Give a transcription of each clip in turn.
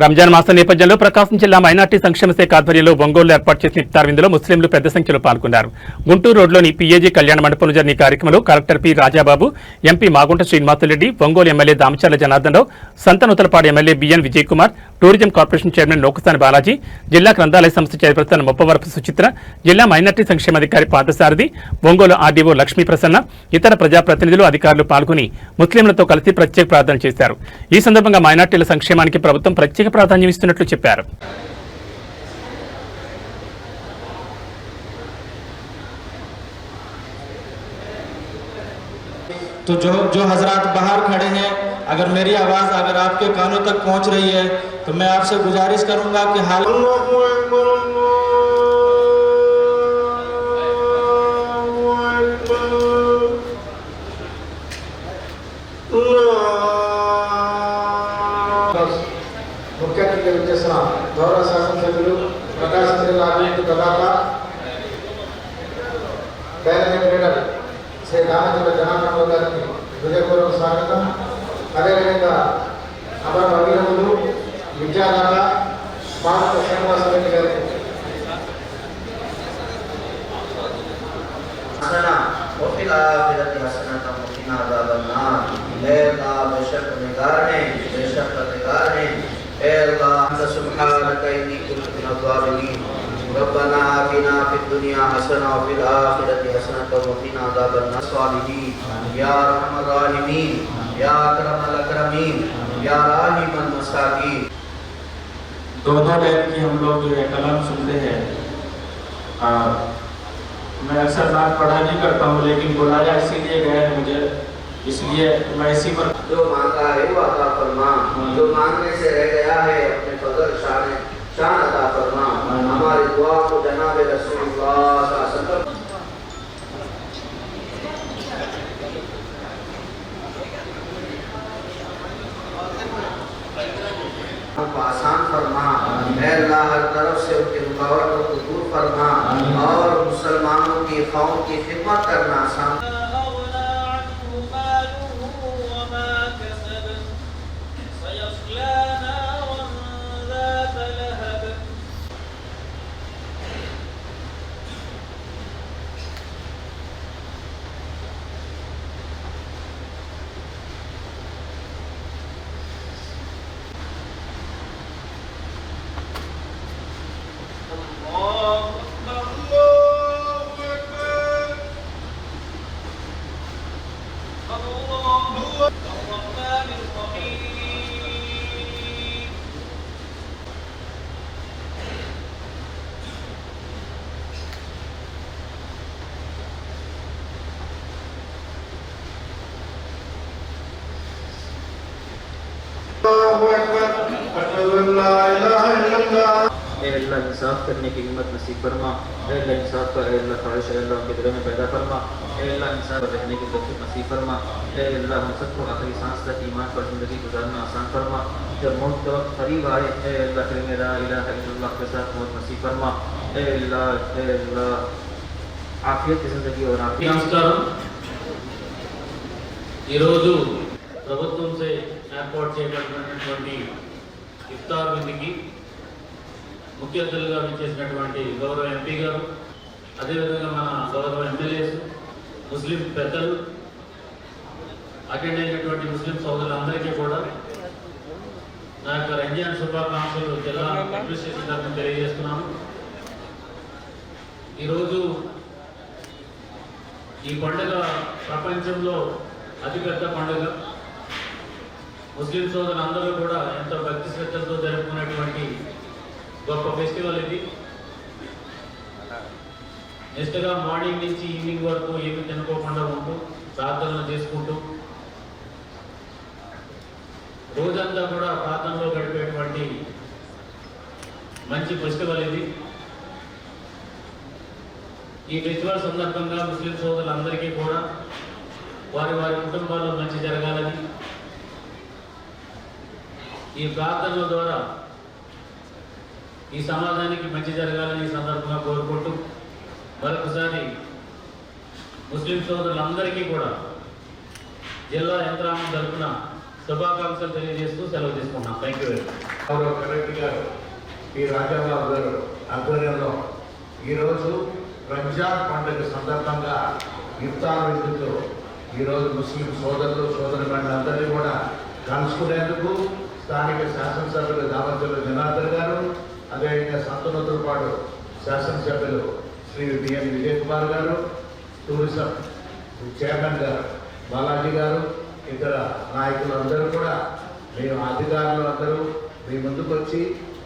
రంజాన్ మాసం నేపథ్యంలో ప్రకాశం జిల్లా మైనార్టీ సంక్షేమ శాఖ ఆధ్వర్యంలో ఒంగోలు ఏర్పాటు చేసిన ఇఫ్తార్ విందులో ముస్లింలు పెద్ద సంఖ్యలో పాల్గొన్నారు. గుంటూరు రోడ్లోని పీఏజీ కళ్యాణ మండపంలో జరిగిన ఈ కార్యక్రమంలో collector P Rajababu, MP Magunta Srinivasulu Reddy, Ongole MLA Damacharla Janardhana Rao, Santhanuthalapadu MLA B N Vijay Kumar, tourism corporation chairman Nokasani Balaji, జిల్లా గ్రంథాలయ సంస్థ చైర్పర్సన్ ముప్పవరపు సుచిత్ర, జిల్లా మైనార్టీ సంక్షేమాధికారి పార్థసారథి, ఒంగోలు ఆర్డీఓ లక్ష్మీ ప్రసన్న, ఇతర ప్రజాప్రతినిధులు, అధికారులు పాల్గొని ముస్లింలతో కలిసి ప్రత్యేక ప్రార్థన చేశారు. ఈ సందర్భంగా మైనార్టీల సంక్షేమానికి ప్రభుత్వం ప్రత్యేక ప్రాధాన్యం ఇస్తున్నట్లు చెప్పారు. तो जो हजरात बाहर खड़े हैं, अगर मेरी आवाज़ अगर आपके कानों तक पहुंच रही है तो मैं आपसे गुजारिश करूंगा कि हाल ముఖ్య అతిథిగా విచ్చేసిన గౌరవ శాసనసభ్యులు ప్రకాశం జిల్లా అభివృద్ధి ప్రదాత డైనమిక్ లీడర్ శ్రీ రామచంద్ర జనార్దనరావు గారికి హృదయపూర్వక స్వాగతం. అదేవిధంగా అమర అభినవులు విద్యాదాత మానవ శ్రీనివాసరెడ్డి గారికి रब्बना आतिना फिद दुनिया हसना व फिल आखिरति हसना व क़िना अज़ाबन्नार सालिहीन या अरहमर राहिमीन या अकरमल अकरमीन या राहिमल मसाकीन। दो टाइम की हम लोग जो है कलाम सुनते हैं। मैं अक्सर नात पढ़ा नहीं करता हूँ, लेकिन बुलाया इसीलिए गया है मुझे, इसलिए मैं इसी पर जो मांगा है वो अता फरमा, जो मांगने से रह गया है अपने फजल शान अता फरमा। हमारी दुआ को जनाब रसूलुल्लाह सल्लल्लाहु अलैहि वसल्लम को आसान फरमा। अल्लाह हर तरफ से उनकी रुकावटों को दूर फरमा और मुसलमानों की कौम की खिदमत करना आसान। अल्लाह इंसाफ करने की हिम्मत नसीब फरमा। अल्लाह इंसाफ का अल्लाह ख्वाहिश अल्लाह उनके दिलों में पैदा फरमा। अल्लाह इंसाफ पर रहने की तौफीक नसीब फरमा। अल्लाह हम सबको आखिरी सांस तक ईमान पर ज़िंदगी गुजारना आसान फरमा। जब मौत का वक्त करीब आए अल्लाह करीम ला इलाहा इल्लल्लाह के साथ मौत नसीब फरमा। अल्लाह आफियत की ज़िंदगी और आफियत। నమస్కారం. ఈరోజు ప్రభుత్వం से ఏర్పాటు చేయబడినటువంటి ఇఫ్తార్ విందుకి ముఖ్య అతిథులుగా విచ్చేసినటువంటి గౌరవ ఎంపీ గారు, అదేవిధంగా మన గౌరవ ఎమ్మెల్యేస్, ముస్లిం పెద్దలు, అటెండ్ అయినటువంటి ముస్లిం సోదరులందరికీ కూడా నా యొక్క రంజాన్ శుభాకాంక్షలు జిల్లా అడ్మినిస్ట్రేషన్ తరఫున తెలియజేస్తున్నాను. ఈరోజు ఈ పండుగ ప్రపంచంలో అతిపెద్ద పండుగ. ముస్లిం సోదరులందరూ కూడా ఎంతో భక్తి శ్రద్ధలతో జరుపుకునేటువంటి గొప్ప ఫెస్టివల్ ఇది. నెక్స్ట్గా మార్నింగ్ నుంచి ఈవినింగ్ వరకు ఏమి తినుకోకుండా ఉంటూ ప్రార్థనలు చేసుకుంటూ రోజంతా కూడా ప్రార్థనలో గడిపేటువంటి మంచి ఫెస్టివల్ ఇది. ఈ ఫెస్టివల్ సందర్భంగా ముస్లిం సోదరులందరికీ కూడా వారి వారి కుటుంబాల్లో మంచి జరగాలని, ఈ ప్రార్థనల ద్వారా ఈ సమాజానికి మంచి జరగాలని ఈ సందర్భంగా కోరుకుంటూ మరొకసారి ముస్లిం సోదరులందరికీ కూడా జిల్లా యంత్రాంగం తరపున శుభాకాంక్షలు తెలియజేస్తూ సెలవు తీసుకున్నాం. Thank you very much. గౌరవ కలెక్టర్ గారు పి రాజాబాబు గారు ఆధ్వర్యంలో ఈరోజు రంజాన్ పండుగ సందర్భంగా ఇఫ్తార్ విందుతో ఈరోజు ముస్లిం సోదరులు సోదరులందరినీ కూడా కలుసుకునేందుకు స్థానిక శాసనసభ్యులు దామచర్ల జనార్దన్ గారు, అదేవిధంగా సంతనోతులపాడు శాసనసభ్యులు శ్రీ బిఎన్ విజయ్ కుమార్ గారు, టూరిజం చైర్మన్ గారు బాలాజీ గారు, ఇతర నాయకులు అందరూ కూడా మేము అధికారులు అందరూ మీ ముందుకు వచ్చి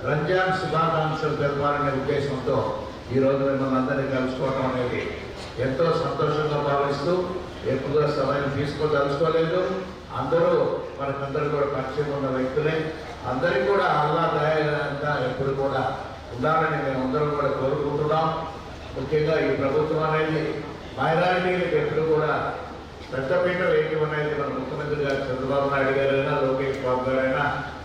రంజాన్ శుభాకాంక్షలు తెలపాలనే ఉద్దేశంతో ఈరోజు మిమ్మల్ని అందరినీ కలుసుకోవడం అనేది ఎంతో సంతోషంగా భావిస్తూ ఎక్కువగా సమయం తీసుకోదలుచుకోలేదు. అందరూ మనకందరూ కూడా పరిచయం ఉన్న వ్యక్తులే. అందరికీ కూడా అల్లా దయగా ఎప్పుడు కూడా ఉండాలని మేము అందరం కూడా కోరుకుంటున్నాం. ముఖ్యంగా ఈ ప్రభుత్వం అనేది మైనారిటీలకు ఎప్పుడు కూడా పెద్దపీట వేయటం అనేది మన ముఖ్యమంత్రి గారు చంద్రబాబు నాయుడు గారైనా లోకేష్ బాబు గారైనా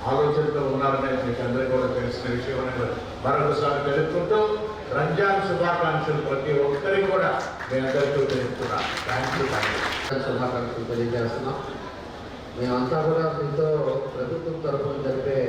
ఆలోచనతో ఉన్నారనేది మీకు అందరికీ కూడా తెలిసిన విషయం అనేది మరొకసారి తెలుపుకుంటూ రంజాన్ శుభాకాంక్షలు ప్రతి ఒక్కరికి కూడా మీ అందరికీ తెలుపుతున్నాం. Thank you. శుభాకాంక్షలు తెలియజేస్తున్నాం. మేమంతా కూడా మీతో ప్రభుత్వం తరఫున జరిపే